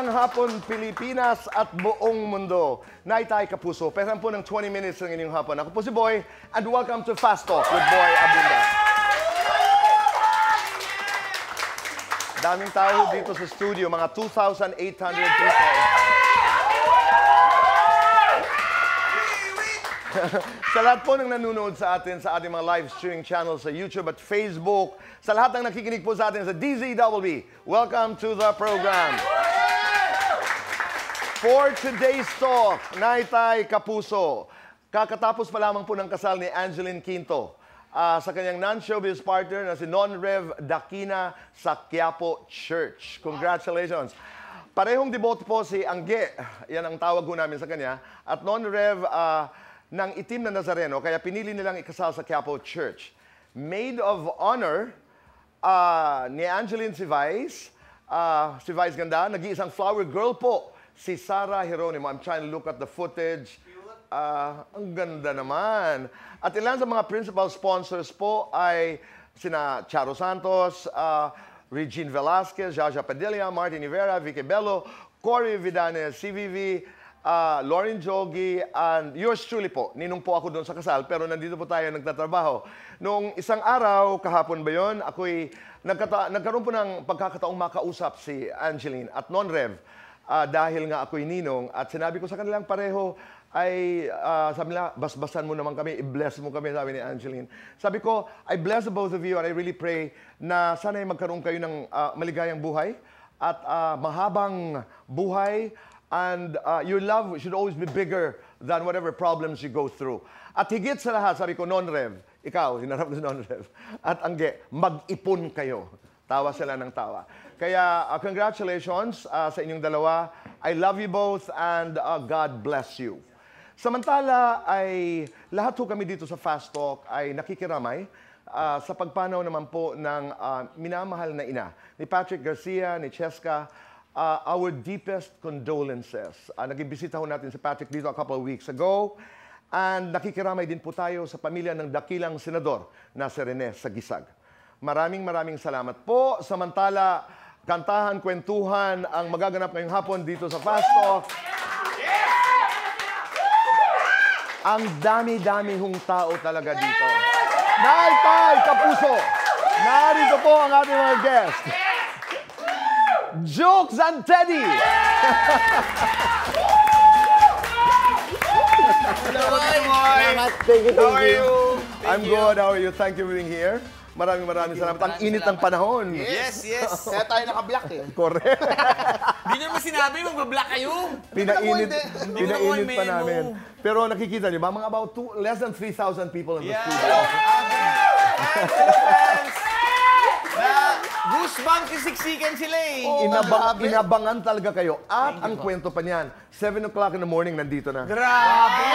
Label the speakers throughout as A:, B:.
A: Magandang hapon, Pilipinas at buong mundo. Naitay Kapuso, perang po ng 20 minutes ng inyong hapon. Ako po si Boy, and welcome to Fast Talk with Boy Abunda. Daming tao dito sa studio, mga 2,800 people. Sa lahat po ng nanonood sa atin sa ating mga live streaming channels sa YouTube at Facebook, sa lahat ng nakikinig po sa atin sa DZWB, welcome to the program. For today's talk, Naitay Kapuso, kakatapos pa lamang po ng kasal ni Angeline Quinto sa kanyang non-showbiz partner na si Non-Rev Dakina sa Quiapo Church. Congratulations! Parehong deboto po si Angge, yan ang tawag ko namin sa kanya, at Non-Rev ng itim na Nazareno, kaya pinili nilang ikasal sa Quiapo Church. Maid of honor ni Angeline si Vice ganda, nag-iisang flower girl po, si Sarah Geronimo. I'm trying to look at the footage. Ang ganda naman. At ilan sa mga principal sponsors po ay sina Charo Santos, Regine Velasquez, Jaja Padilla, Martin Rivera, Vicky Bello, Cory Vidane, CVV, Lauren Jogi, and yours truly po. Ninong po ako doon sa kasal, pero nandito po tayo nagtatrabaho. Noong isang araw, kahapon ba yun, ako'y nagkaroon po ng pagkakataong makausap si Angeline at Non-Rev dahil nga ako'y ninong. At sinabi ko sa kanilang pareho ay, sabi nila, basbasan mo naman kami, i-bless mo kami, sabi ni Angeline. Sabi ko, I bless the both of you and I really pray na sana'y magkaroon kayo ng maligayang buhay at mahabang buhay. And your love should always be bigger than whatever problems you go through. At higit sa lahat, sabi ko, Non-Rev, ikaw, hinarap ko si Non-Rev, at Angge, mag-ipon kayo. Tawa sila ng tawa. Kaya congratulations sa inyong dalawa. I love you both and God bless you. Samantala ay lahat ho kami dito sa Fast Talk ay nakikiramay sa pagpanaw naman po ng minamahal na ina ni Patrick Garcia, ni Cheska. Our deepest condolences. Nagibisita ho natin si Patrick dito a couple of weeks ago. And nakikiramay din po tayo sa pamilya ng dakilang senador na si Rene Sagisag. Maraming salamat po. Samantala, kantahan, kwentuhan ang magaganap ngayong hapon dito sa Fast Talk. Ang dami-dami hong tao talaga dito. Naitay Kapuso! Narito po ang ating mga guest. Jokes and Teddy!
B: Hello, Boy!
A: Thank you.
B: How are you?
A: I'm good. How are you? Thank you for being here. Maraming salamat. Ang init ng panahon.
B: Yes. Kaya tayo naka-black eh.
A: Correct.
C: Hindi naman sinabi, mag-black kayo.
A: Pinainit
C: Hindi
A: pa namin. Pero nakikita niyo ba, mga about less than 3,000 people in the studio.
C: Hello, fans! Goosebumps kisiksikan sila eh.
A: Inabangan talaga kayo. At ang kwento pa niyan, 7 o'clock in the morning, nandito na.
C: Grabe!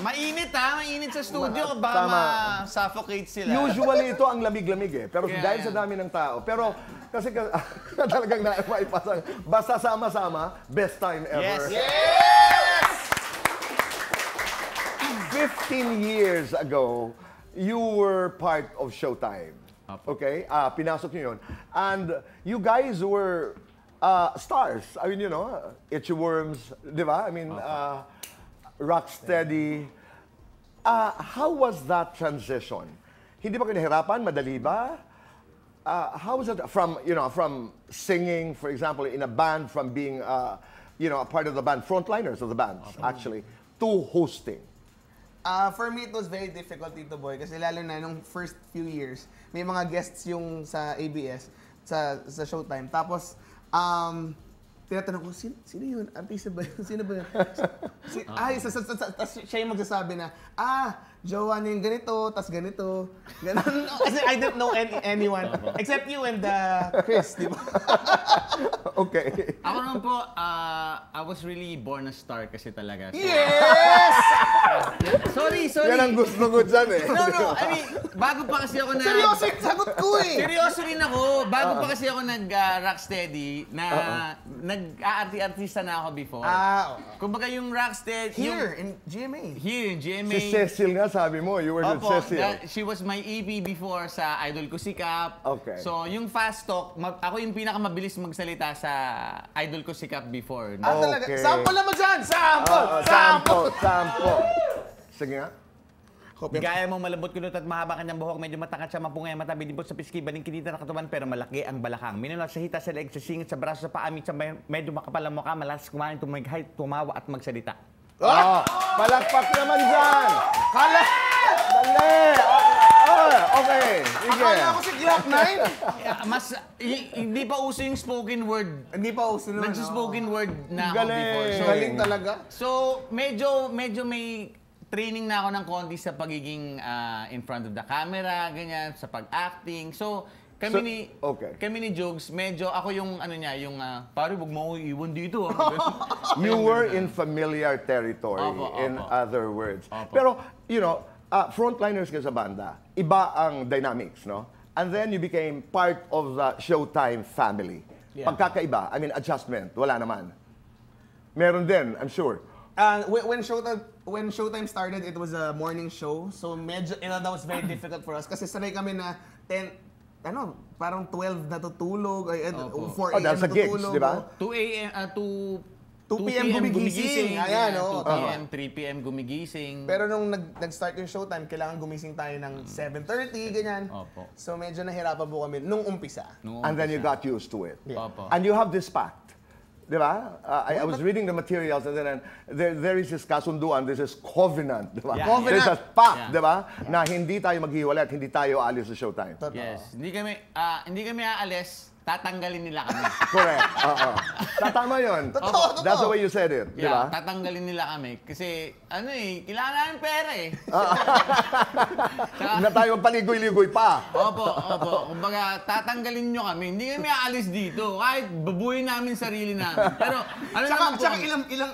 C: Mainit Mainit sa studio. Baka ma-suffocate sila.
A: Usually ito ang lamig-lamig eh. Pero dahil sa dami ng tao. Pero kasi talagang naipasang. Basta sama-sama, best time ever.
B: Yes!
A: 15 years ago, you were part of Showtime. Okay? Pinasok niyo yun. And you guys were stars. I mean, you know, Itchy Worms, di ba? I mean, Rocksteady. How was that transition? Hindi ba kayo nahirapan? Madali ba? How was it from singing, for example, in a band, from being, a part of the band, frontliners of the band, actually, to hosting?
B: For me, it was very difficult, Tito Boy, kasi lalo na nung first few years, may mga guests yung sa ABS, sa Showtime. Tapos, tinatanong ko, sino yun? Artista ba yun? Sino ba yun? Siya yung magsasabi na, jowa niya yung ganito, tas ganito. Ganon. Kasi I didn't know anyone. Except you and Chris, di ba?
A: Okay.
C: Ako naman po, I was really born a star kasi talaga. So,
B: Yes!
C: Sorry.
A: Yan ang gusto ko dyan eh.
C: No. I mean, bago pa kasi ako na...
B: Seryoso yung sagot ko eh!
C: Seryoso rin ako. Bago pa kasi ako nag-rocksteady na nag-aarti-artista na ako before. Kumbaga yung rocksteady...
B: Here, in GMA.
C: Here in GMA.
A: Si Cecil nga sinasabi mo. You were with
C: Opo,
A: Cecil.
C: she was my EP before sa Idol Ko Sikap.
A: Okay.
C: So, yung fast talk, ako yung pinakamabilis magsalita sa Idol Ko Sikap before.
B: Ah, talaga.
A: Okay.
B: Sample naman dyan! Sample!
A: Sample. Sige nga.
C: Gaya mo malambot kulot at mahaba kanyang buhok, medyo matangkat siya, mapungay, matabi, dibot sa piski, baling kinita na katawan, pero malaki ang balakang. Minunod sa hita, sa leeg, sa singit, sa braso, sa paa, sa medyo makapal ang mukha, malas kumain, tumighay, tumawa at magsalita.
A: Oh, palakpak naman dyan. Kala! Dali! Okay. Sige.
B: Akala ko si Glock 9.
C: Hindi pa uso yung spoken word.
B: Hindi pa uso nun.
C: Nagsuspoken word na ako
A: Galing.
C: before. So,
B: Galing talaga.
C: So, medyo may training na ako ng konti sa pagiging in front of the camera, ganyan, sa pag-acting. So, kami ni Jugs, medyo ako yung yung pare, wag mo ako iwan dito.
A: You were in familiar territory,
C: Opo,
A: in
C: opo.
A: other words.
C: Opo.
A: Pero, frontliners ka sa banda, iba ang dynamics, no? And then you became part of the Showtime family.
B: Yeah.
A: Pagkakaiba, I mean, adjustment, wala naman. Meron din, I'm sure.
B: When Showtime started, it was a morning show. So medyo, that was very difficult for us. Kasi sanay kami na parang 12 natutulog, 4 a.m.
A: that's a gigs,
B: natutulog.
A: di ba?
C: 2 a.m.
B: 2 p.m. gumigising. Ayan,
C: 2 p.m., 3 p.m. gumigising.
B: Pero nung nag-start yung Showtime, kailangan gumising tayo ng 7:30, ganyan.
C: Opo.
B: So medyo nahirapan po kami nung umpisa.
A: And then you got used to it.
B: Yeah.
C: Opo.
A: And you have this pact. Di ba? I was reading the materials and then there is this kasunduan, this is covenant. Di ba?
C: Yeah.
B: Covenant.
A: There's a pact,
C: Yeah.
A: di ba? Na hindi tayo maghiwalay at hindi tayo aalis sa Showtime.
B: Totoo.
C: Yes. Hindi kami aalis, tatanggalin nila kami.
A: Correct. Oo. Tama yun.
B: Totoo.
A: That's the way you said it. Di ba?
C: Tatanggalin nila kami. Kasi, kailangan namin pera eh.
A: Na tayo magpaligoy-ligoy pa.
C: Opo. Kumbaga, tatanggalin nyo kami. Hindi kami aalis dito. Kahit babuhin namin sarili namin. Pero, naman po,
B: Tsaka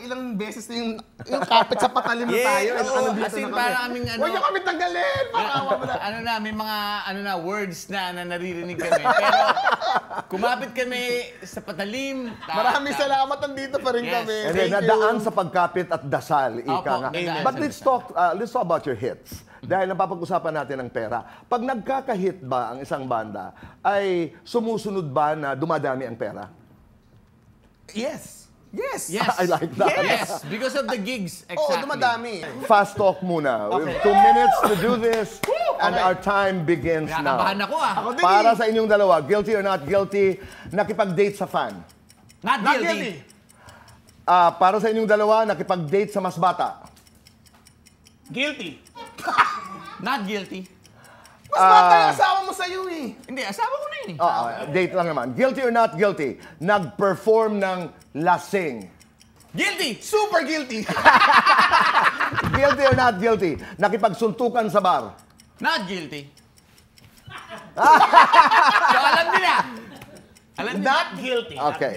B: ilang beses na yung kapit sa patalim na tayo.
C: as in, para kaming
B: Huwag niyo kami tanggalin!
C: may mga words na naririnig kami. Pero, kumapit kami sa patalim.
B: Maraming salamat, andito pa rin
C: Yes.
B: kami.
A: And then,
B: Thank
A: nadaan
B: you.
A: sa pagkapit at dasal, ika
C: Opo,
A: nga.
C: nadaan
A: But
C: sa
A: let's talk about your hits. Dahil napapag-usapan natin ng pera. Pag nagkaka-hit ba ang isang banda, ay sumusunod ba na dumadami ang pera?
B: Yes. Yes.
C: Yes.
A: I like that.
C: Yes, because of the gigs.
B: Oo,
C: Exactly.
B: dumadami.
A: Fast talk muna. We have 2 minutes to do this and our time begins now.
C: Nakabahan ako
B: Ako din.
A: Para sa inyong dalawa, guilty or not guilty, nakipag-date sa fan.
C: Not
B: Not
C: guilty.
B: guilty.
A: Para sa inyong dalawa, nakipag-date sa mas bata.
B: Guilty.
C: Not guilty.
B: Mas bata yung asawa mo sa'yo eh.
C: Hindi, asawa ko na yun eh.
A: Date lang naman. Guilty or not guilty, nag-perform ng lasing.
C: Guilty!
B: Super guilty.
A: Guilty or not guilty, nakipagsuntukan sa bar.
C: Not guilty. So, alam nila. Alam nila.
B: Not guilty.
A: Okay.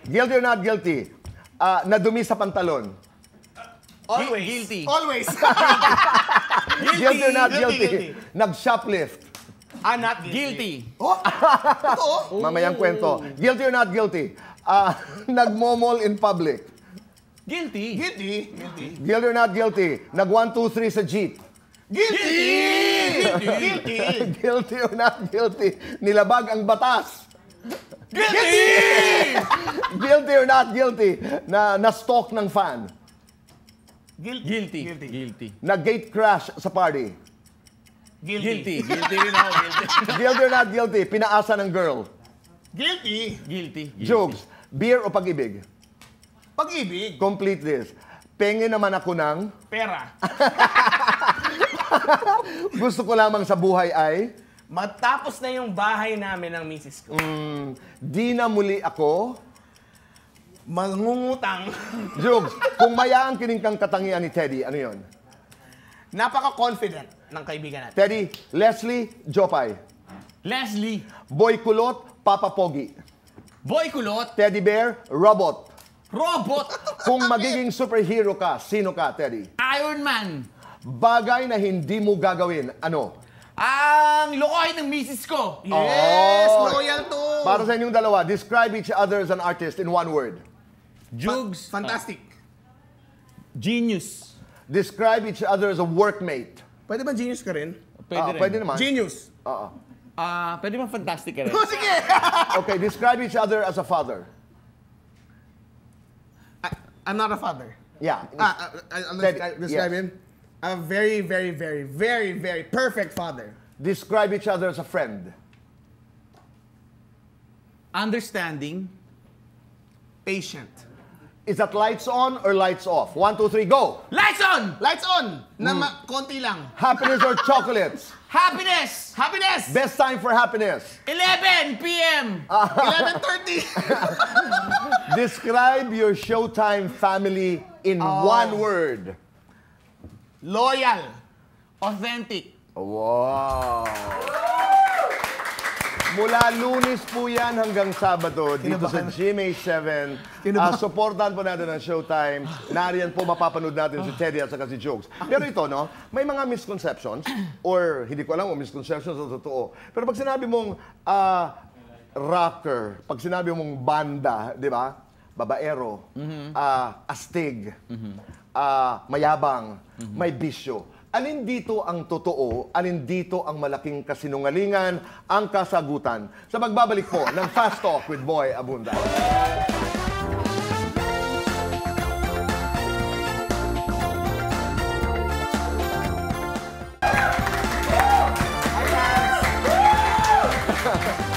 A: Guilty or not guilty, nadumi sa pantalon.
B: Always.
C: Guilty.
B: Always.
A: Guilty or not
B: Guilty,
A: guilty, nag-shoplift.
B: Not
C: Guilty.
B: Oh, totoo.
A: Mamayang kwento. Guilty or not guilty, nagmomol in public.
C: Guilty.
B: Guilty. Guilty.
A: Guilty or not guilty, nag 1, 2, 3 sa jeep.
B: Guilty. Guilty.
A: Guilty or not guilty, nilabag ang batas.
B: Guilty.
A: Guilty or not guilty, na-stalk ng fan.
C: Guilty. Guilty.
A: Nag-gate crash sa party.
C: Guilty. Guilty rin ako. Guilty.
A: Guilty or not guilty, pinaasa ng girl.
B: Guilty.
C: Guilty.
A: Jokes, beer o pag-ibig?
B: Pag-ibig.
A: Complete this. Pengen naman ako ng,
B: Pera.
A: gusto ko lamang sa buhay ay,
B: Matapos na yung bahay namin ng misis ko.
A: di na muli ako,
B: Mangungutang.
A: Jokes, kung mayaan kining kang katangian ni Teddy, ano yon?
B: Napaka-confident ng kaibigan natin.
A: Teddy, Leslie, Jopay.
C: Leslie.
A: Boy Kulot, Papa Pogi.
C: Boy Kulot.
A: Teddy Bear, Robot.
C: Robot.
A: Kung magiging superhero ka, sino ka, Teddy?
C: Iron Man.
A: Bagay na hindi mo gagawin, ano?
C: Ang lokohin ng misis ko.
B: Yes,
A: Oh.
B: loyal to.
A: Para sa inyong dalawa, describe each other as an artist in one word.
C: Jugs.
B: Fantastic.
C: Genius.
A: Describe each other as a workmate.
B: Pwede ba genius ka rin?
C: Pwede rin.
A: Pwede naman.
B: Genius.
A: Oo.
C: Pwede ba fantastic ka rin?
B: Oh, sige!
A: Okay, describe each other as a father.
B: I'm not a father.
A: Yeah.
B: I'll describe him. A very, very, very, very, very perfect father.
A: Describe each other as a friend.
C: Understanding.
B: Patient.
A: Is that lights on or lights off? 1, 2, 3, go!
C: Lights on!
B: Lights on! Konti lang.
A: Happiness or chocolates?
C: Happiness!
B: Happiness!
A: Best time for happiness.
C: 11 p.m.
B: 11:30.
A: Describe your Showtime family in one word.
B: Loyal.
C: Authentic.
A: Wow! Mula Lunes po yan hanggang Sabado dito sa GMA7. Supportan po natin ang Showtime. Nariyan po mapapanood natin si Teddy at saka si Jokes. Pero ito, no, may mga misconceptions or hindi ko alam kung misconceptions o totoo. Pero pag sinabi mong rocker, pag sinabi mong banda, di ba? Babaero, astig, mayabang, may bisyo. Alin dito ang totoo, alin dito ang malaking kasinungalingan, ang kasagutan sa pagbabalik po ng Fast Talk with Boy Abunda.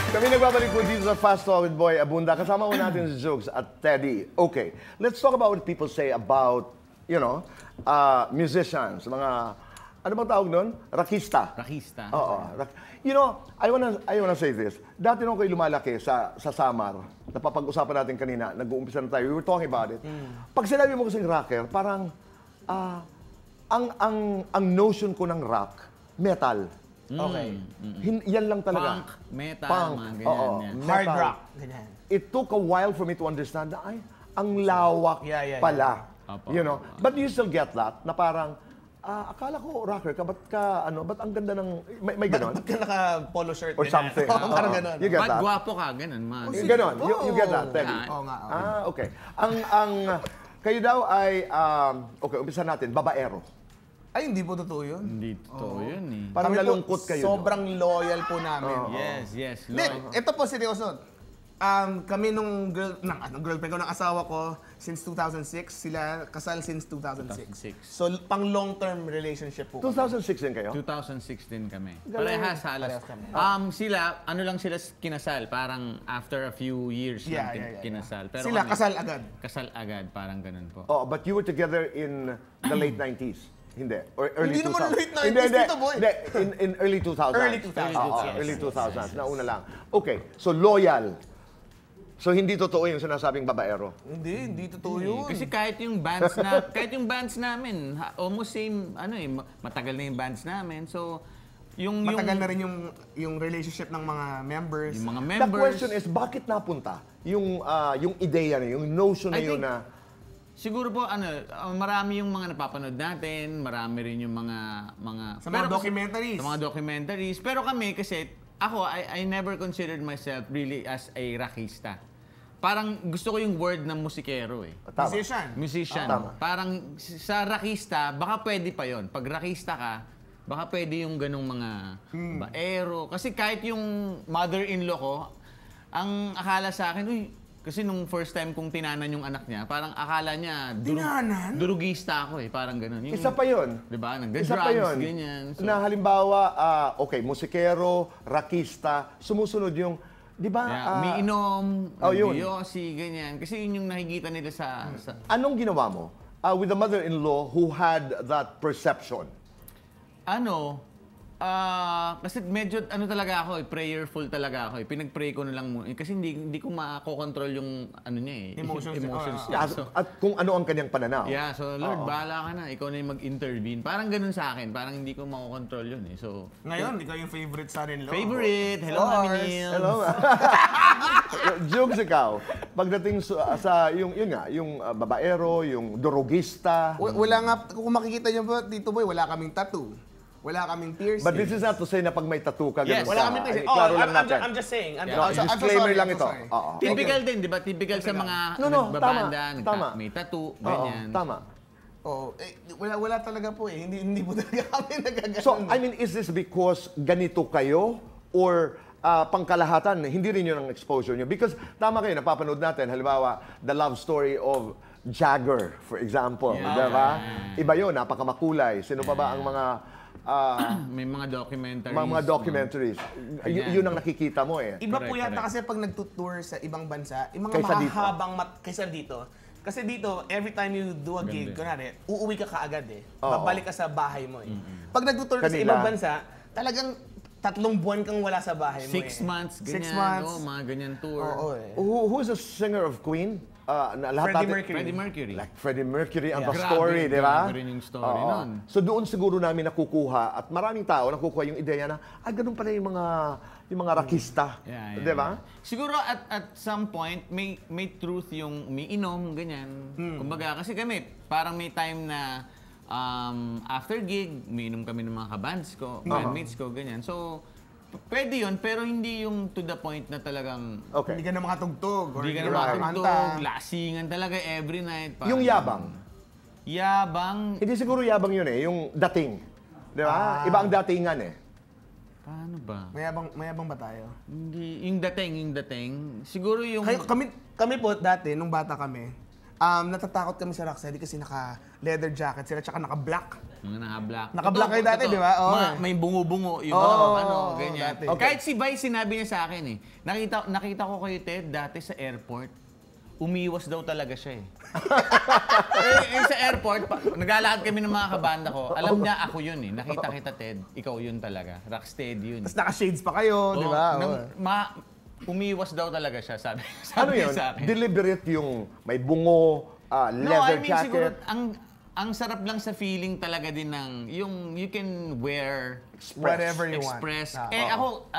A: Kami nagbabalik po dito sa Fast Talk with Boy Abunda. Kasama ko natin si Jokes at Teddy. Okay, let's talk about what people say about, you know, musicians, mga, ano bang tawag nun? Rakista.
C: Rakista.
A: Oo. You know, I wanna say this. Dati nung kayo lumalaki sa Samar, napapag-usapan natin kanina, nag-uumpisa na tayo, we were talking about it. Pag sinabi mo kasing rocker, parang, ang notion ko ng rock, metal.
B: Okay.
A: Yan lang talaga.
C: Punk, metal,
A: Punk,
C: mga ganyan.
A: oo.
C: Yan.
B: Hard
A: Metal.
B: rock. Ganyan.
A: It took a while for me to understand na, ay, ang lawak
B: Yeah.
A: pala.
C: Opo.
A: You know? But you still get that, na parang, akala ko rocker ka, ba't ang ganda ng, may ganon?
B: Ba't ka naka-polo shirt?
A: Or
B: ganyan?
A: something.
B: Parang ganon.
A: You get
C: Ba't
A: that?
C: gwapo ka? Ganun, man.
A: Ganon. You get that, Teddy?
B: Oo nga.
A: Okay. Kayo daw ay, okay, umpisa natin, babaero.
B: Ay, hindi po totoo yun.
C: Hindi totoo yun eh.
A: Parang
B: Kami po,
A: nalungkot kayo.
B: sobrang loyal po namin.
C: Yes.
B: Hindi, ito po seryoso. Kami nung girlfriend ko, ng asawa ko, since 2006. Sila kasal since 2006.
C: 2006.
B: So, pang long-term relationship po.
A: 2006 din kayo?
C: 2016 kami.
A: Galing.
C: Parehas halos. Sila, ano lang sila kinasal. Parang after a few years lang kinasal. Pero
B: Sila
C: kami,
B: kasal agad.
C: Kasal agad, parang ganun po.
A: Oh, but you were together in the late 90s. Hindi. Or early
B: Hindi
A: 2000s.
B: naman late 90s dito, boy.
A: Hindi, in early 2000s.
B: Early 2000s, yes.
A: Early 2000s. Nauna lang. Okay, so loyal. So hindi totoo yung sinasabing babaero.
B: Hindi totoo yun.
C: Kasi kahit yung bands namin, almost same, matagal na yung bands namin. So,
B: Matagal na rin yung relationship ng mga members.
C: Yung mga
A: The
C: members.
A: question is, bakit napunta yung ideya na yung notion na
C: I
A: yun
C: think-
A: na...
C: Siguro po, marami yung mga napapanood natin, marami rin yung mga...
B: Sa mga documentaries.
C: Sa mga documentaries. Pero kami kasi, I never considered myself really as a rockista. Parang gusto ko yung word ng musikero eh.
A: Tama.
C: Musician.
A: Tama.
C: Parang sa rockista, baka pwede pa yon. Pag rockista ka, baka pwede yung ganong mga baero. Kasi kahit yung mother-in-law ko, ang akala sa akin, kasi nung first time kong tinanan yung anak niya, parang akala niya, durugista ako eh, parang gano'n.
A: Isa pa yun.
C: Diba?
A: Isa pa
C: Nagda-drugs,
A: yun.
C: ganyan. So,
A: Na halimbawa, okay, musikero, rakista, sumusunod yung, di ba?
C: umiinom,
A: yun.
C: nag-yosi, ganyan. Kasi yun yung nakikita nila sa...
A: Anong ginawa mo with the mother-in-law who had that perception?
C: Kasi medyo talaga ako prayerful talaga ako Pinag-pray ko na lang muna. Kasi hindi ko makokontrol yung niya eh.
B: Emotions
C: niya. So,
A: At kung ano ang kanyang pananaw.
C: yeah, so Lord, bahala ka na. Ikaw na yung mag-intervene. Parang ganun sa akin. Parang hindi ko makokontrol yun eh. So,
B: Ngayon, ikaw yung favorite son-in-law.
C: favorite. Hello,
B: Of course.
C: Mami Nils.
A: Hello. Jokes ikaw. Pagdating sa yung babaero, yung drogista.
B: Wala nga, kung makikita nyo ba, Tito Boy, wala kaming tattoo. Wala kaming piercing.
A: But this is not to say na pag may tattoo ka,
C: Yes.
A: ganun
B: Wala
A: ka.
B: kaming piercing.
A: Klaro lang natin.
B: I'm just saying.
A: Disclaimer lang ito. Oo.
C: Typical din, di ba? Typical sa mga
A: No,
C: nagbabanda,
A: tama.
C: may tattoo, ganyan.
A: Tama.
B: Oo. Wala talaga po eh. Hindi po talaga kami nagaganon.
A: So, I mean, is this because ganito kayo? Or pangkalahatan, hindi rin yun ang exposure nyo? Because tama kayo, napapanood natin, halimbawa, the love story of Jagger, for example. Diba? Iba yun, napakamakulay. Sino pa ba ang mga...
C: may mga documentaries.
A: Mga documentaries. Yun ang nakikita mo eh.
B: Iba po yata kasi pag nagtutour sa ibang bansa, yung mga
A: Kaysa dito.
B: mahahabang kaysa dito. Kasi dito, every time you do a gig, kunwari, uuwi ka kaagad eh. Babalik ka sa bahay mo eh. Pag nagtutour ka sa ibang bansa, talagang 3 buwan kang wala sa bahay mo
C: 6 months, ganyan.
B: 6 months.
C: Mga ganyan tour.
B: Oo eh.
A: Who is the singer of Queen? Lahat
B: Freddie Mercury.
A: Like Freddie Mercury and the
C: Grabe,
A: story, di ba?
C: grabe rin yung story nun.
A: So doon siguro namin nakukuha at maraming tao nakukuha yung ideya na ganun pala yung mga rakista, di ba?
C: Siguro at some point may truth yung umiinom ganyan. Kumbaga kasi kami parang may time na after gig, umiinom kami ng mga kabands ko, bandmates ko ganyan. So pwede yun, pero hindi yung to the point na talagang
B: Hindi ka na makatugtog.
C: hindi ka na makatugtog, lasingan talaga every night.
A: Yung yabang.
C: Yabang,
A: Hindi siguro yabang yun eh, yung dating. Di ba? Iba ang datingan eh.
C: paano ba?
B: Mayabang ba tayo?
C: Hindi, yung dating. Siguro yung...
B: Kami po dati, nung bata kami, natatakot kami sa Rocksteady kasi naka-leather jacket sila tsaka naka-black.
C: Mga naka-black.
B: Naka-black kayo dati, di ba?
C: May bungo-bungo. Yung ganyan.
B: dati.
C: Kahit si Vice, sinabi niya sa akin eh. Nakita ko kayo, Ted, dati sa airport. Umiwas daw talaga siya eh. Sa airport, naglalakad kami ng mga kabanda ko. Alam niya, ako yun eh. Nakita kita, Ted. Ikaw yun talaga. Rocksteady yun.
B: Tapos naka-shades pa kayo, di ba?
C: Umiwas daw talaga siya, sabi
A: Ano yun?
C: sa akin.
A: Deliberate yung may bungo, leather jacket.
C: Siguro, ang sarap lang sa feeling talaga din ng, yung you can wear,
B: Whatever you
C: express.
B: want.
C: Ako,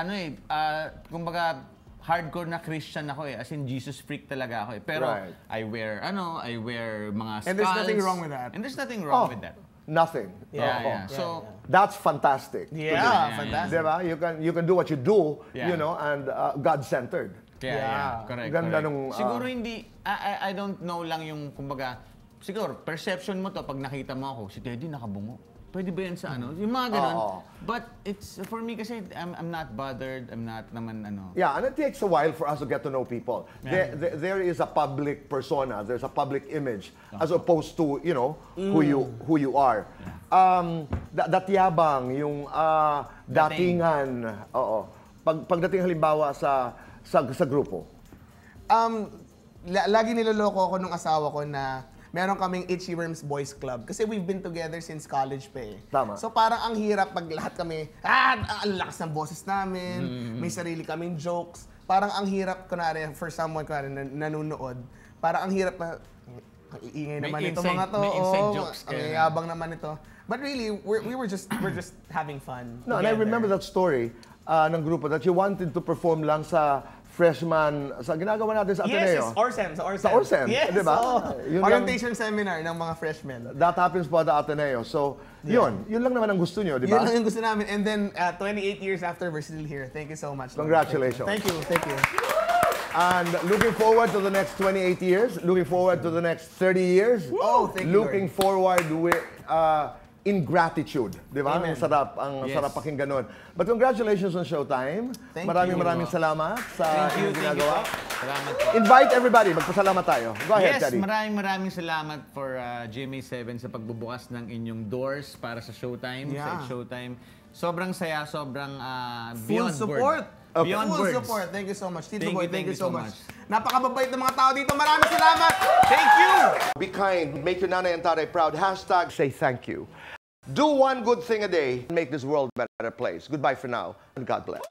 C: kumbaga, hardcore na Christian ako eh. As in, Jesus freak talaga ako eh. Pero, I wear mga skulls.
B: And there's nothing wrong with that.
C: And there's nothing wrong with that.
A: Nothing.
C: Yeah. So,
A: that's fantastic.
B: Yeah, fantastic.
A: Diba? You can do what you do,
C: Yeah.
A: you know, and God-centered.
C: Correct.
A: Ganda
C: correct.
A: nung,
C: Siguro hindi, I don't know lang yung, kumbaga, siguro, perception mo to pag nakita mo ako, si Teddy nakabungo. Pwede ba yan sa ano? Yung mga ganun. But it's, for me kasi, I'm not bothered. I'm not naman ano.
A: Yeah, and it takes a while for us to get to know people. There is a public persona, there's a public image, as opposed to, you know, who you are. That yabang, yung datingan, pagdating halimbawa sa grupo.
B: Lagi niloloko ako nung asawa ko na meron kaming Itchy Worms Boys Club. Kasi we've been together since college pa eh.
A: Tama.
B: So parang ang hirap pag lahat kami, ang lakas ng boses namin, may sarili kaming jokes. Parang ang hirap, kunwari, for someone kunwari, nanonood, parang ang hirap na, ang iingay naman ito mga to.
C: May inside jokes.
B: Ang yabang naman ito. But really, we're just having fun.
A: No, and I remember that story ng grupo that you wanted to perform lang sa freshman, sa ginagawa natin sa Ateneo.
B: Yes, Orsem.
A: Sa Orsem,
B: yes,
A: di ba? Yun
B: Orientation seminar ng mga freshmen.
A: That happens po at the Ateneo. So, yun lang naman ang gusto nyo, di ba?
B: Yun lang yung gusto namin. And then, 28 years after, we're still here. Thank you so much.
A: Congratulations.
B: Thank you.
A: And looking forward to the next 28 years, looking forward to the next 30 years.
B: Oh, thank you,
A: Looking forward with in gratitude, di ba?
B: Amen.
A: Ang sarap pakinggan nun. But congratulations on Showtime.
B: Thank
A: Maraming
B: you.
A: Salamat sa inyong ginagawa.
C: Salamat po.
A: Invite everybody, magpasalamat tayo. Go ahead,
C: Yes,
A: Teddy.
C: maraming salamat for GMA7 sa pagbubukas ng inyong doors para sa Showtime, sa It's Showtime. Sobrang saya, sobrang
B: Full
C: beyond
B: support.
C: word. Beyond
B: Full
C: words.
B: support. Thank you so much. Tito
C: Thank
B: Boy,
C: you,
B: thank you so much.
C: much.
B: Napakababait ng mga tao dito. Maraming salamat. Thank you.
A: Be kind, make your nanay and tatay proud. Hashtag say thank you. Do one good thing a day and make this world a better place. Goodbye for now, and God bless.